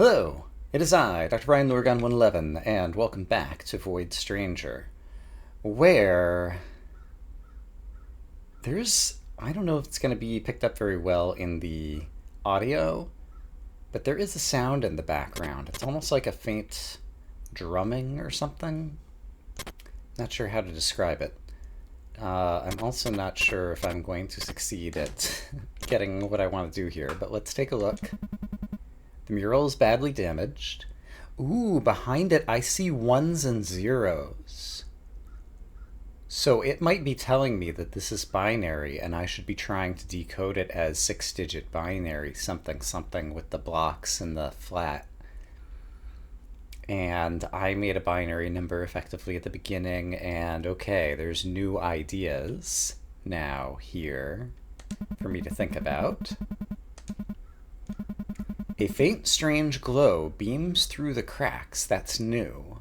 Hello, it is I, Dr. Brian Lurgon 111, and welcome back to Void Stranger, where I don't know if it's going to be picked up very well in the audio, but there is a sound in the background. It's almost like a faint drumming or something. Not sure how to describe it. I'm also not sure if I'm going to succeed at getting what I want to do here, but let's take a look. The mural is badly damaged. Ooh, behind it I see ones and zeros. So it might be telling me that this is binary and I should be trying to decode it as 6-digit binary, something something with the blocks and the flat. And I made a binary number effectively at the beginning, and okay, there's new ideas now here for me to think about. A faint, strange glow beams through the cracks. That's new.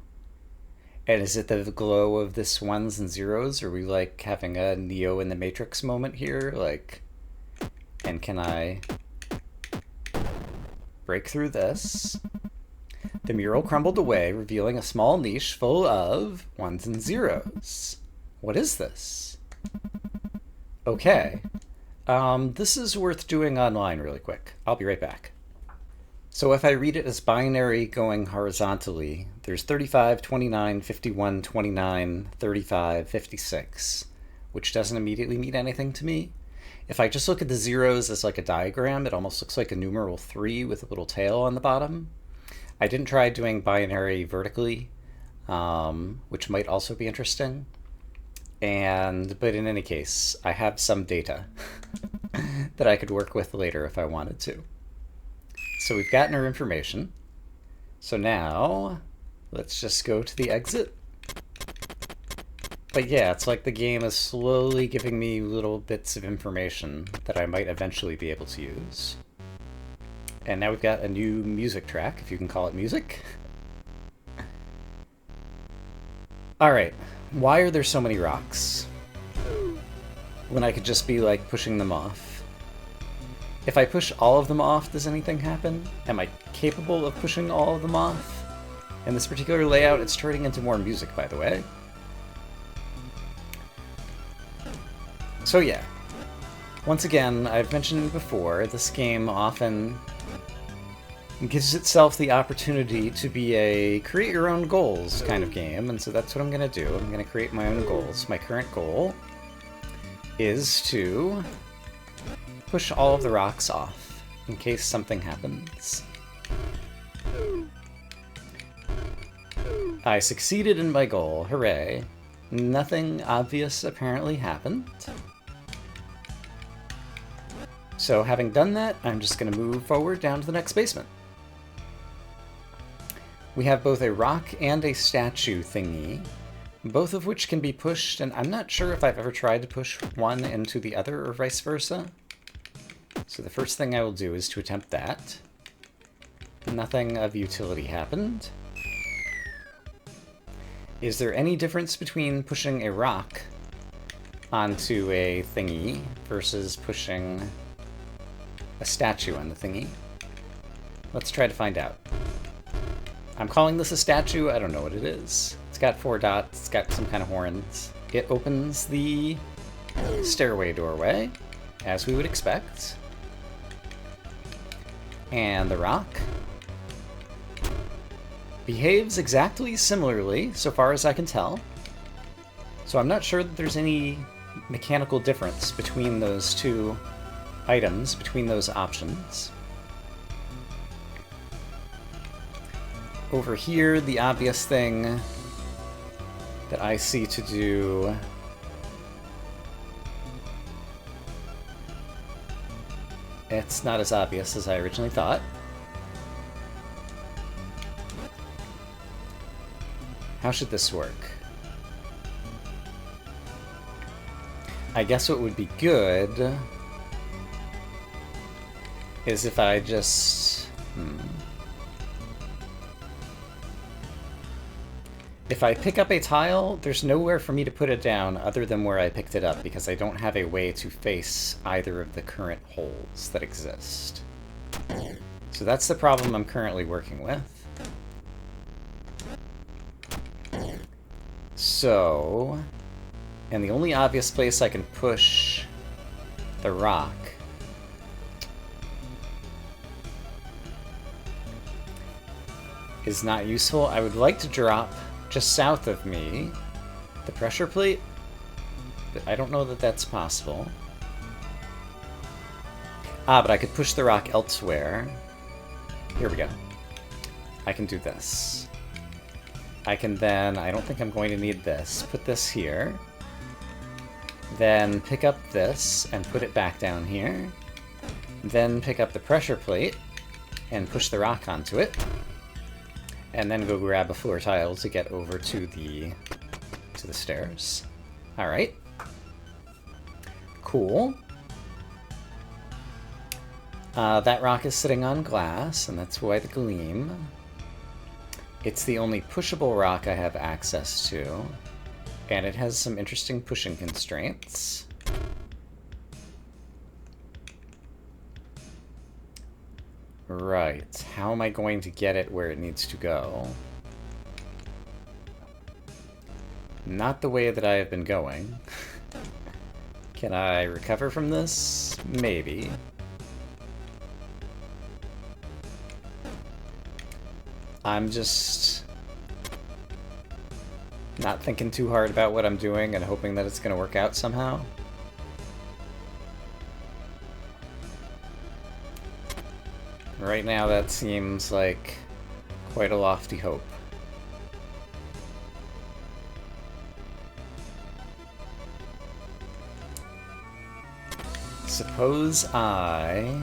And is it the glow of this ones and zeros? Are we like having a Neo in the Matrix moment here? Like, and can I break through this? The mural crumbled away, revealing a small niche full of ones and zeros. What is this? Okay. This is worth doing online really quick. I'll be right back. So if I read it as binary going horizontally, there's 35, 29, 51, 29, 35, 56, which doesn't immediately mean anything to me. If I just look at the zeros as like a diagram, it almost looks like a numeral 3 with a little tail on the bottom. I didn't try doing binary vertically, which might also be interesting. But in any case, I have some data that I could work with later if I wanted to. So we've gotten our information. So now, let's just go to the exit. But yeah, it's like the game is slowly giving me little bits of information that I might eventually be able to use. And now we've got a new music track, if you can call it music. Alright, why are there so many rocks? When I could just be like pushing them off. If I push all of them off, does anything happen? Am I capable of pushing all of them off? In this particular layout, it's turning into more music, by the way. So yeah. Once again, I've mentioned before, this game often gives itself the opportunity to be a create your own goals kind of game, and so that's what I'm going to do. I'm going to create my own goals. My current goal is to push all of the rocks off in case something happens. I succeeded in my goal, hooray. Nothing obvious apparently happened. So having done that, I'm just going to move forward down to the next basement. We have both a rock and a statue thingy, both of which can be pushed, and I'm not sure if I've ever tried to push one into the other or vice versa. So the first thing I will do is to attempt that. Nothing of utility happened. Is there any difference between pushing a rock onto a thingy versus pushing a statue on the thingy? Let's try to find out. I'm calling this a statue. I don't know what it is. It's got 4 dots. It's got some kind of horns. It opens the stairway doorway, as we would expect. And the rock behaves exactly similarly, so far as I can tell. So I'm not sure that there's any mechanical difference between those two items, between those options. Over here, the obvious thing that I see to do it's not as obvious as I originally thought. How should this work? I guess what would be good is if I just... If I pick up a tile, there's nowhere for me to put it down other than where I picked it up, because I don't have a way to face either of the current holes that exist. So that's the problem I'm currently working with. So, and the only obvious place I can push the rock is not useful. I would like to drop just south of me the pressure plate, but I don't know that that's possible. Ah, but I could push the rock elsewhere. Here we go. I can do this. I can then, I don't think I'm going to need this, put this here. Then pick up this and put it back down here. Then pick up the pressure plate and push the rock onto it. And then go grab a floor tile to get over to the stairs. Alright. Cool. That rock is sitting on glass, and that's why the gleam. It's the only pushable rock I have access to, and it has some interesting pushing constraints. Right, how am I going to get it where it needs to go? Not the way that I have been going. Can I recover from this? Maybe. I'm just not thinking too hard about what I'm doing and hoping that it's going to work out somehow. Right now that seems like quite a lofty hope. Suppose I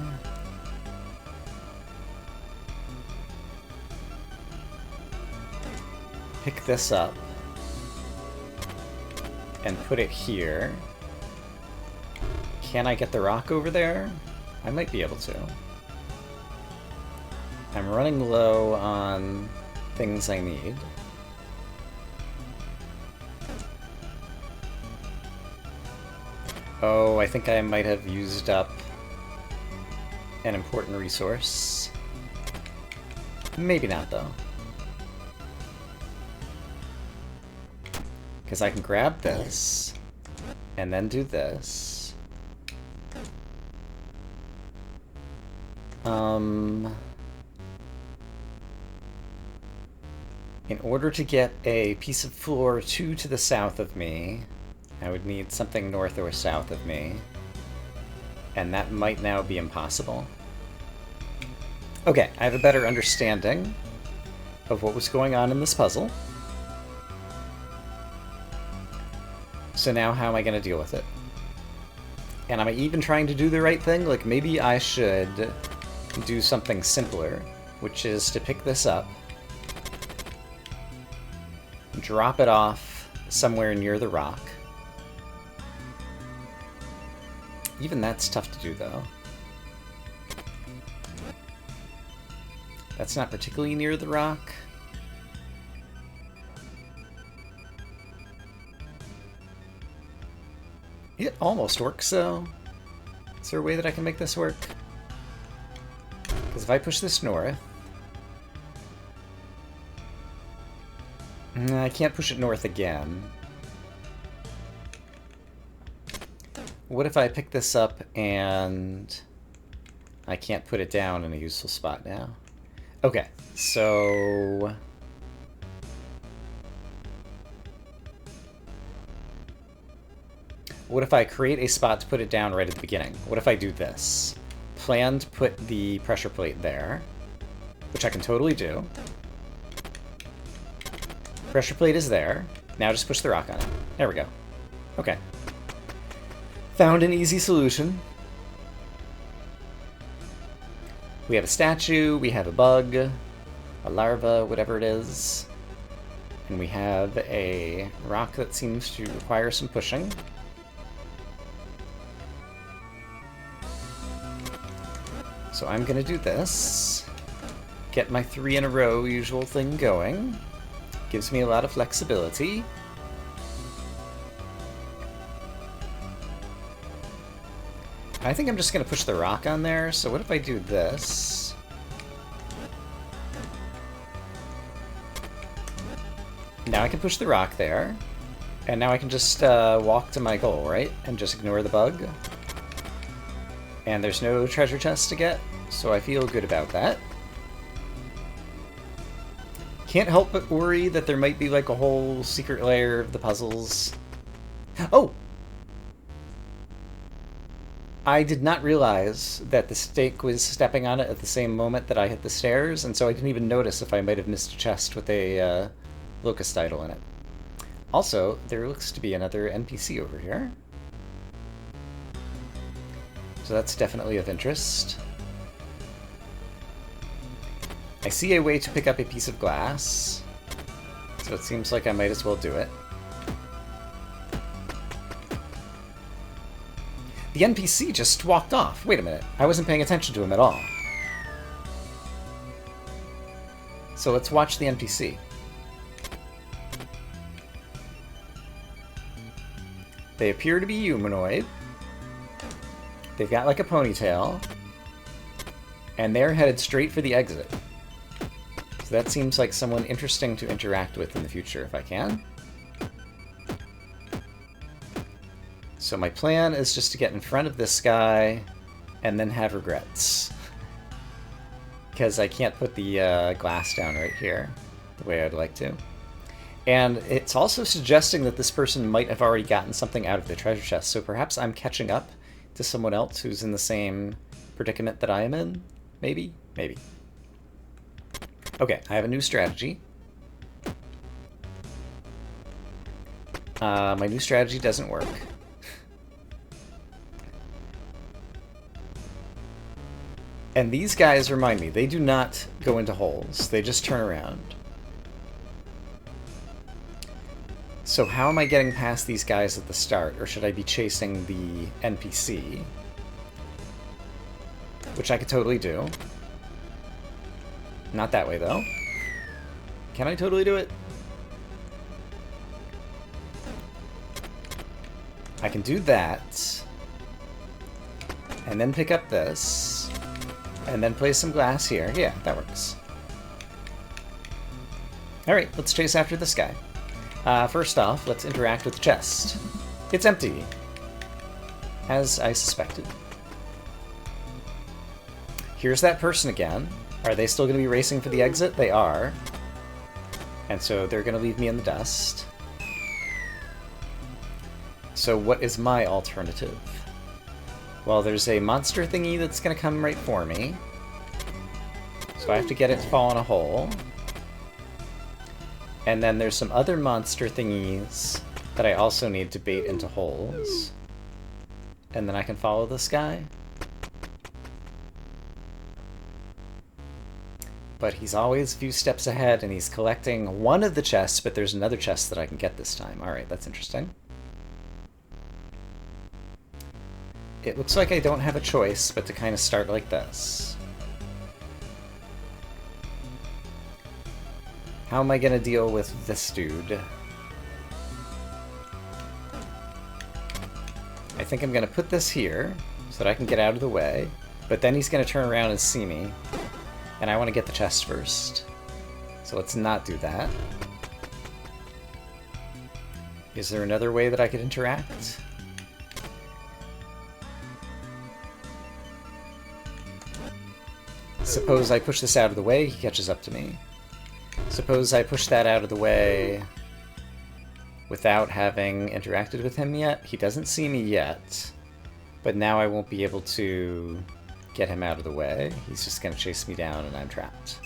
pick this up and put it here. Can I get the rock over there? I might be able to. I'm running low on things I need. Oh, I think I might have used up an important resource. Maybe not, though. Because I can grab this, and then do this. In order to get a piece of floor 2 to the south of me, I would need something north or south of me. And that might now be impossible. Okay, I have a better understanding of what was going on in this puzzle. So now how am I going to deal with it? And am I even trying to do the right thing? Like, maybe I should do something simpler, which is to pick this up, drop it off somewhere near the rock. Even that's tough to do, though. That's not particularly near the rock. It almost works, though. Is there a way that I can make this work? Because if I push this north... I can't push it north again. What if I pick this up and... I can't put it down in a useful spot now? Okay, so... What if I create a spot to put it down right at the beginning? What if I do this? Plan to put the pressure plate there, which I can totally do. Pressure plate is there. Now just push the rock on it. There we go. Okay. Found an easy solution. We have a statue, we have a bug, a larva, whatever it is. And we have a rock that seems to require some pushing. So I'm gonna do this. Get my 3 in a row usual thing going. Gives me a lot of flexibility. I think I'm just gonna push the rock on there, so what if I do this? Now I can push the rock there. And now I can just walk to my goal, right? And just ignore the bug. And there's no treasure chest to get, so I feel good about that. Can't help but worry that there might be like a whole secret layer of the puzzles. Oh! I did not realize that the stake was stepping on it at the same moment that I hit the stairs, and so I didn't even notice if I might have missed a chest with a locust idol in it. Also, there looks to be another NPC over here. So that's definitely of interest. I see a way to pick up a piece of glass, so it seems like I might as well do it. The NPC just walked off. Wait a minute, I wasn't paying attention to him at all. So let's watch the NPC. They appear to be humanoid. They've got like a ponytail. And they're headed straight for the exit. So that seems like someone interesting to interact with in the future if I can. So my plan is just to get in front of this guy and then have regrets. Because I can't put the glass down right here the way I'd like to. And it's also suggesting that this person might have already gotten something out of the treasure chest, so perhaps I'm catching up to someone else who's in the same predicament that I am in? Maybe? Maybe. Okay, I have a new strategy. My new strategy doesn't work. And these guys remind me, they do not go into holes, they just turn around. So how am I getting past these guys at the start, or should I be chasing the NPC? Which I could totally do. Not that way, though. Can I totally do it? I can do that. And then pick up this. And then place some glass here. Yeah, that works. Alright, let's chase after this guy. First off, let's interact with the chest. It's empty. As I suspected. Here's that person again. Are they still going to be racing for the exit? They are. And so they're going to leave me in the dust. So what is my alternative? Well, there's a monster thingy that's going to come right for me. So I have to get it to fall in a hole. And then there's some other monster thingies that I also need to bait into holes. And then I can follow this guy. But he's always a few steps ahead, and he's collecting one of the chests, but there's another chest that I can get this time. Alright, that's interesting. It looks like I don't have a choice but to kind of start like this. How am I going to deal with this dude? I think I'm going to put this here so that I can get out of the way, but then he's going to turn around and see me, and I want to get the chest first. So let's not do that. Is there another way that I could interact? Suppose I push this out of the way, he catches up to me. Suppose I push that out of the way without having interacted with him yet. He doesn't see me yet, but now I won't be able to get him out of the way. He's just going to chase me down and I'm trapped.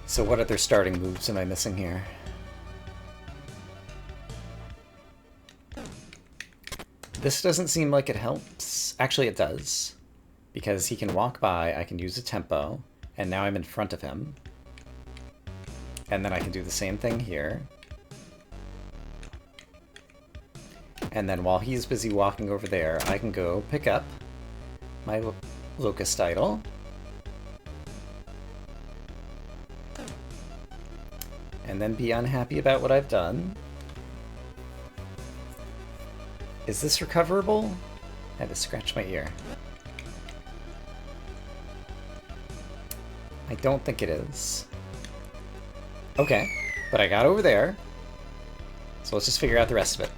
So what other starting moves am I missing here? This doesn't seem like it helps. Actually, it does. Because he can walk by, I can use a tempo, and now I'm in front of him. And then I can do the same thing here. And then while he's busy walking over there, I can go pick up my locust idol. And then be unhappy about what I've done. Is this recoverable? I had to scratch my ear. I don't think it is. Okay, but I got over there. So let's just figure out the rest of it.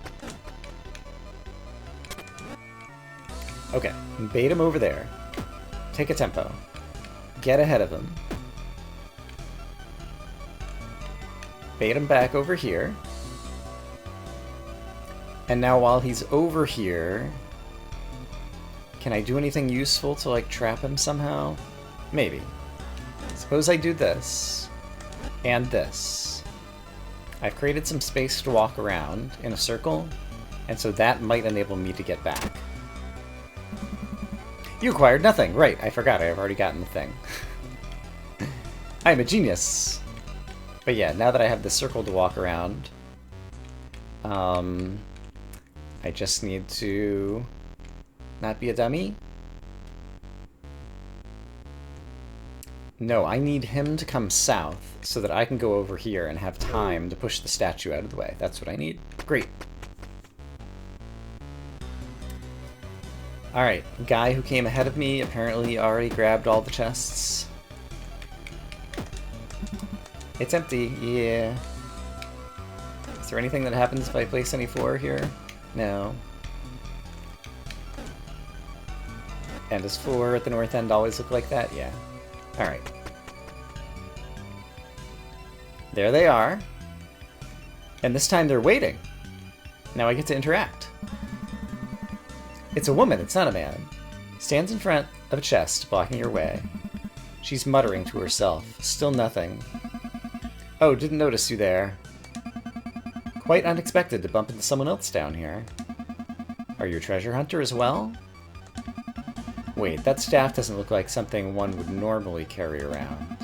Okay, bait him over there. Take a tempo. Get ahead of him. Bait him back over here. And now while he's over here, can I do anything useful to, like, trap him somehow? Maybe. Suppose I do this. And this. I've created some space to walk around in a circle, and so that might enable me to get back. You acquired nothing! Right, I forgot, I've already gotten the thing. I'm a genius! But yeah, now that I have this circle to walk around, I just need to not be a dummy. No, I need him to come south so that I can go over here and have time to push the statue out of the way. That's what I need. Great. Alright, guy who came ahead of me apparently already grabbed all the chests. It's empty, yeah. Is there anything that happens if I place any floor here? No. And does floor at the north end always look like that? Yeah. Alright. There they are. And this time they're waiting. Now I get to interact. It's a woman, it's not a man. Stands in front of a chest, blocking your way. She's muttering to herself. Still nothing. Oh, didn't notice you there. Quite unexpected to bump into someone else down here. Are you a treasure hunter as well? Wait, that staff doesn't look like something one would normally carry around.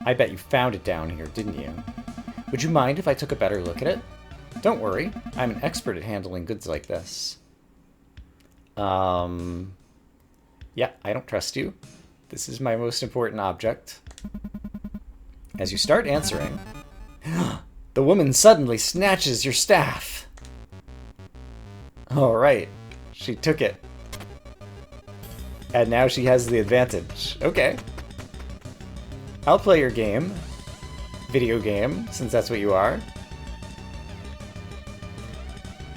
I bet you found it down here, didn't you? Would you mind if I took a better look at it? Don't worry, I'm an expert at handling goods like this. Yeah, I don't trust you. This is my most important object. As you start answering, the woman suddenly snatches your staff. Alright, she took it. And now she has the advantage. Okay. I'll play your game. Video game, since that's what you are.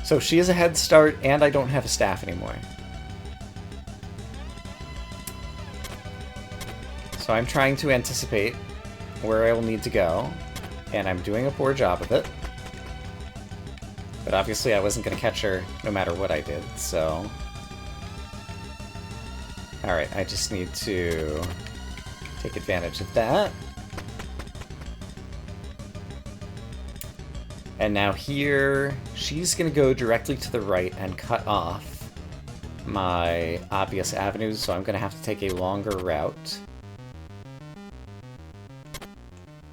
So she has a head start, and I don't have a staff anymore. So I'm trying to anticipate where I will need to go, and I'm doing a poor job of it. But obviously I wasn't going to catch her no matter what I did, so... Alright, I just need to take advantage of that. And now here, she's going to go directly to the right and cut off my obvious avenues, so I'm going to have to take a longer route.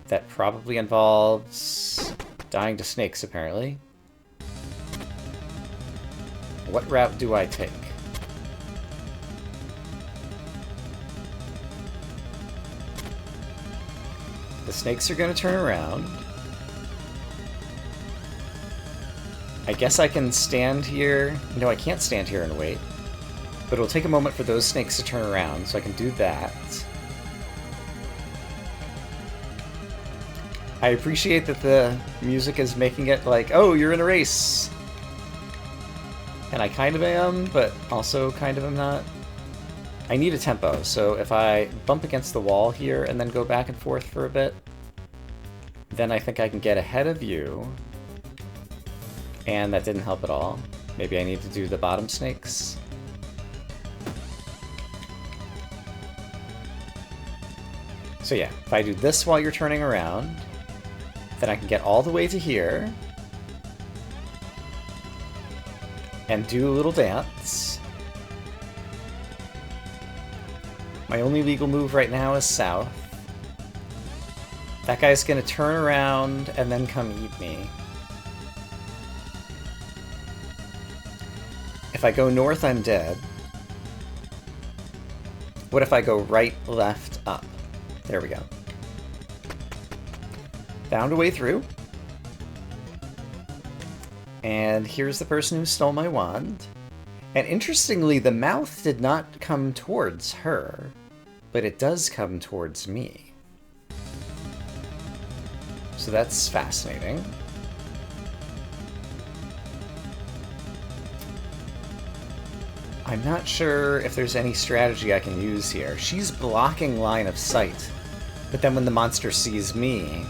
That probably involves dying to snakes, apparently. What route do I take? The snakes are going to turn around. I guess I can stand here. No, I can't stand here and wait. But it'll take a moment for those snakes to turn around, so I can do that. I appreciate that the music is making it like, oh, you're in a race. And I kind of am, but also kind of am not. I need a tempo, so if I bump against the wall here and then go back and forth for a bit, then I think I can get ahead of you. And that didn't help at all. Maybe I need to do the bottom snakes. So yeah, if I do this while you're turning around, then I can get all the way to here and do a little dance. My only legal move right now is south. That guy's gonna turn around and then come eat me. If I go north, I'm dead. What if I go right, left, up? There we go. Found a way through. And here's the person who stole my wand. And interestingly, the mouth did not come towards her, but it does come towards me. So that's fascinating. I'm not sure if there's any strategy I can use here. She's blocking line of sight, but then when the monster sees me...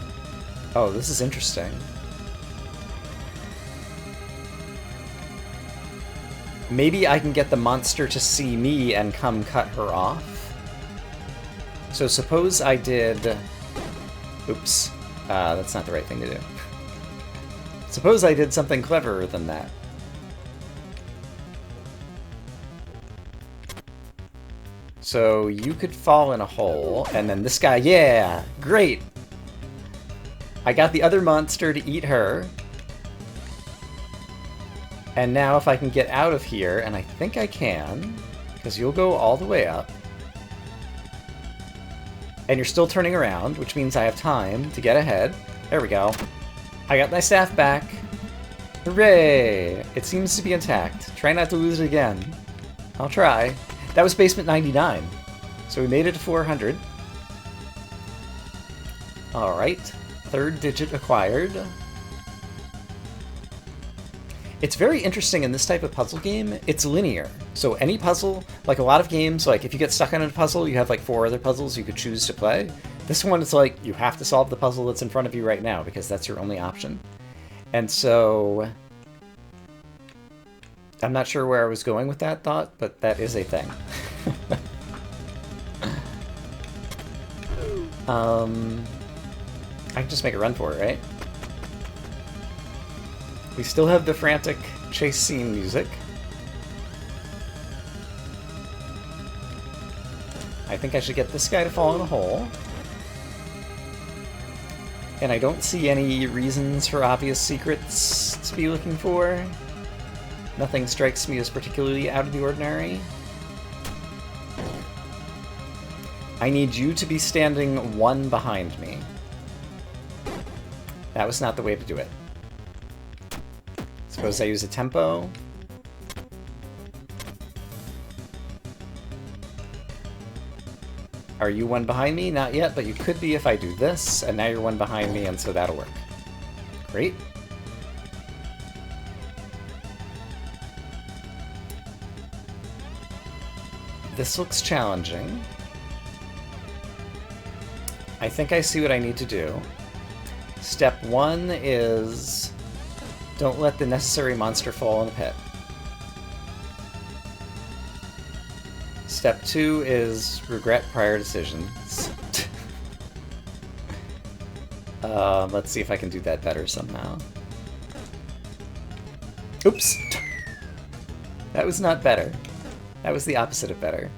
Oh, this is interesting. Maybe I can get the monster to see me and come cut her off. So suppose I did... Oops. That's not the right thing to do. Suppose I did something cleverer than that. So you could fall in a hole, and then this guy... Yeah! Great! I got the other monster to eat her. And now if I can get out of here, and I think I can, because you'll go all the way up. And you're still turning around, which means I have time to get ahead. There we go. I got my staff back. Hooray! It seems to be intact. Try not to lose it again. I'll try. That was basement 99. So we made it to 400. Alright. Third digit acquired. It's very interesting in this type of puzzle game, it's linear. So any puzzle, like a lot of games, like if you get stuck on a puzzle, you have like 4 other puzzles you could choose to play. This one is like, you have to solve the puzzle that's in front of you right now, because that's your only option. And so... I'm not sure where I was going with that thought, but that is a thing. I can just make a run for it, right? We still have the frantic chase scene music. I think I should get this guy to fall in a hole. And I don't see any reasons for obvious secrets to be looking for. Nothing strikes me as particularly out of the ordinary. I need you to be standing 1 behind me. That was not the way to do it. Suppose I use a tempo. Are you 1 behind me? Not yet, but you could be if I do this, and now you're 1 behind me, and so that'll work. Great. This looks challenging. I think I see what I need to do. Step 1 is... don't let the necessary monster fall in the pit. Step 2 is regret prior decisions. Let's see if I can do that better somehow. Oops! That was not better. That was the opposite of better.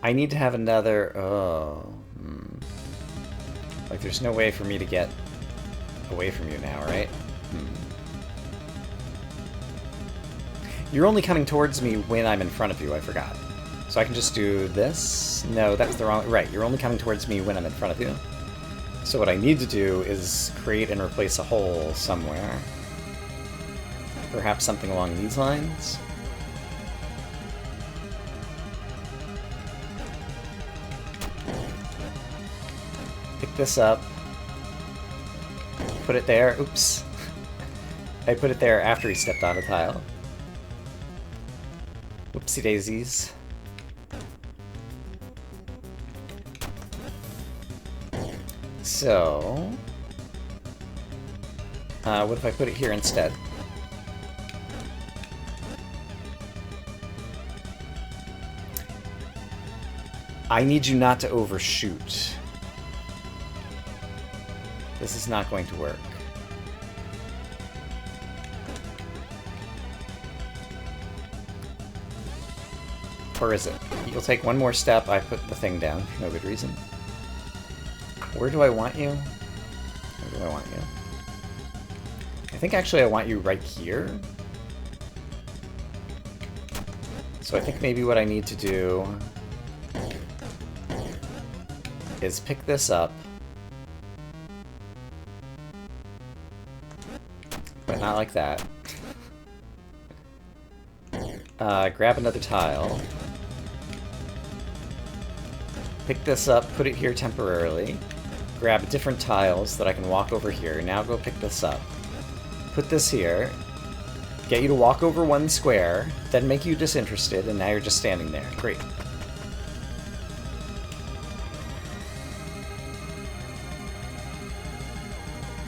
I need to have another... Oh... Like, there's no way for me to get away from you now, right? You're only coming towards me when I'm in front of you, I forgot. So I can just do this? No, that was the wrong... Right, you're only coming towards me when I'm in front of you. So what I need to do is create and replace a hole somewhere. Perhaps something along these lines? Pick this up. Put it there. Oops. I put it there after he stepped on a tile. Whoopsie daisies. So... what if I put it here instead? I need you not to overshoot. This is not going to work. Or is it? You'll take 1 more step, I put the thing down for no good reason. Where do I want you? Where do I want you? I think actually I want you right here. So I think maybe what I need to do is pick this up. But not like that. Grab another tile. Pick this up, put it here temporarily. Grab different tiles so that I can walk over here. Now go pick this up. Put this here. Get you to walk over one square, then make you disinterested, and now you're just standing there. Great.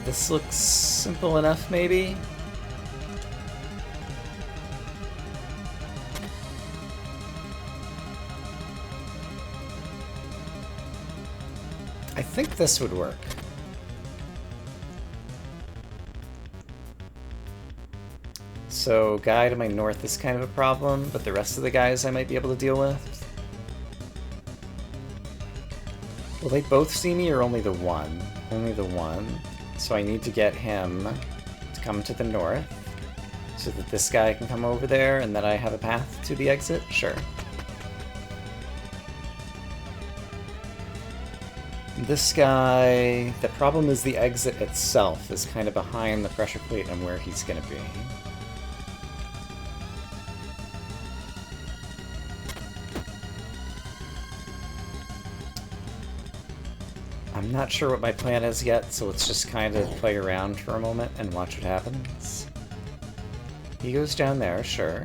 This looks simple enough, maybe? I think this would work. So, guy to my north is kind of a problem, but the rest of the guys I might be able to deal with. Will they both see me, or only the one? Only the one. So I need to get him to come to the north, so that this guy can come over there, and that I have a path to the exit? Sure. This guy, the problem is the exit itself is kind of behind the pressure plate and where he's going to be. I'm not sure what my plan is yet, so let's just kind of play around for a moment and watch what happens. He goes down there, sure.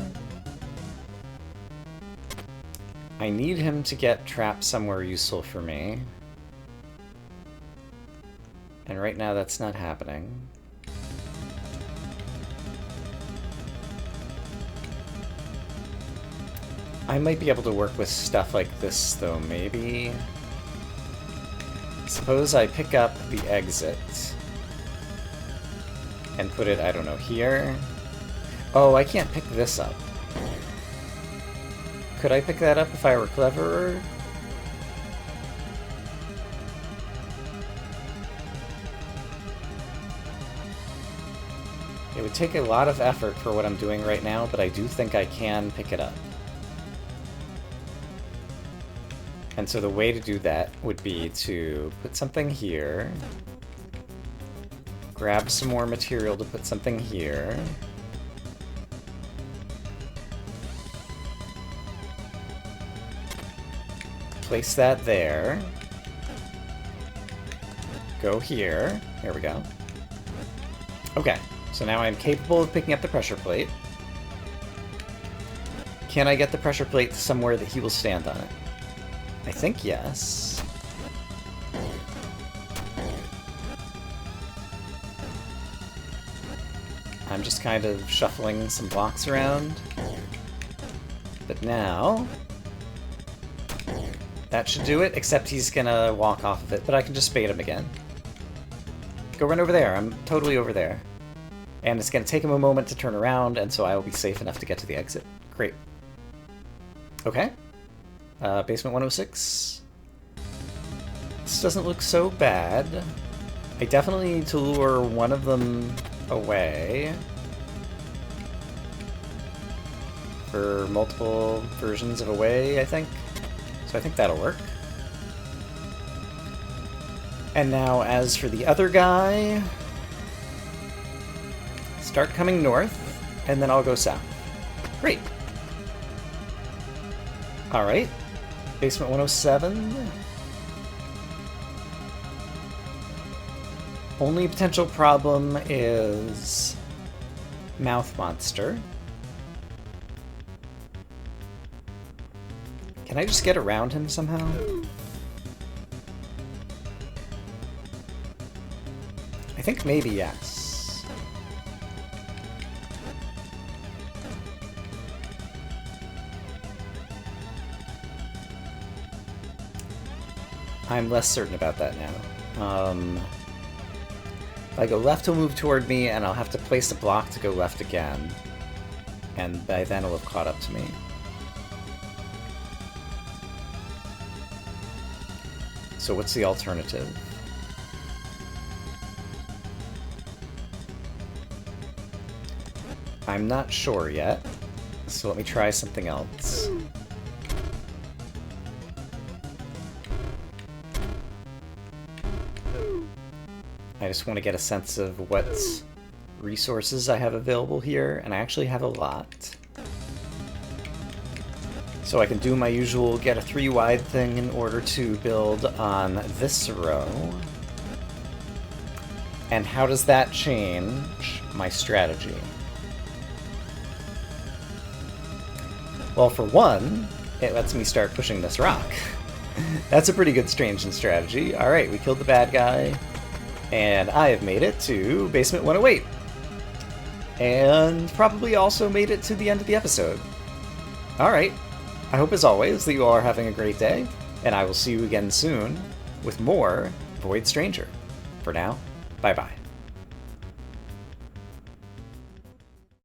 I need him to get trapped somewhere useful for me. And right now that's not happening. I might be able to work with stuff like this, though, maybe. Suppose I pick up the exit and put it, I don't know, here. Oh, I can't pick this up. Could I pick that up if I were cleverer? It would take a lot of effort for what I'm doing right now, but I do think I can pick it up. And so the way to do that would be to put something here, grab some more material to put something here, place that there, go here, here we go. Okay, so now I'm capable of picking up the pressure plate. Can I get the pressure plate to somewhere that he will stand on it? I think yes. I'm just kind of shuffling some blocks around. But now, that should do it, except he's gonna walk off of it, but I can just bait him again. Go run over there, I'm totally over there. And it's gonna take him a moment to turn around, and so I will be safe enough to get to the exit. Great. Okay. Basement 106. This doesn't look so bad. I definitely need to lure one of them away for multiple versions of away, I think. So I think that'll work. And now as for the other guy, start coming north, and then I'll go south. Great. Alright. Basement 107. Only potential problem is Mouth Monster. Can I just get around him somehow? I think maybe yes. I'm less certain about that now. If I go left, he'll move toward me, and I'll have to place a block to go left again. And by then he'll have caught up to me. So what's the alternative? I'm not sure yet, so let me try something else. I just want to get a sense of what resources I have available here, and I actually have a lot. So I can do my usual get a 3 wide thing in order to build on this row. And how does that change my strategy? Well, for one, it lets me start pushing this rock. That's a pretty good strange strategy. Alright, we killed the bad guy, and I have made it to Basement 108. And probably also made it to the end of the episode. Alright, I hope as always that you all are having a great day, and I will see you again soon with more Void Stranger. For now, bye-bye.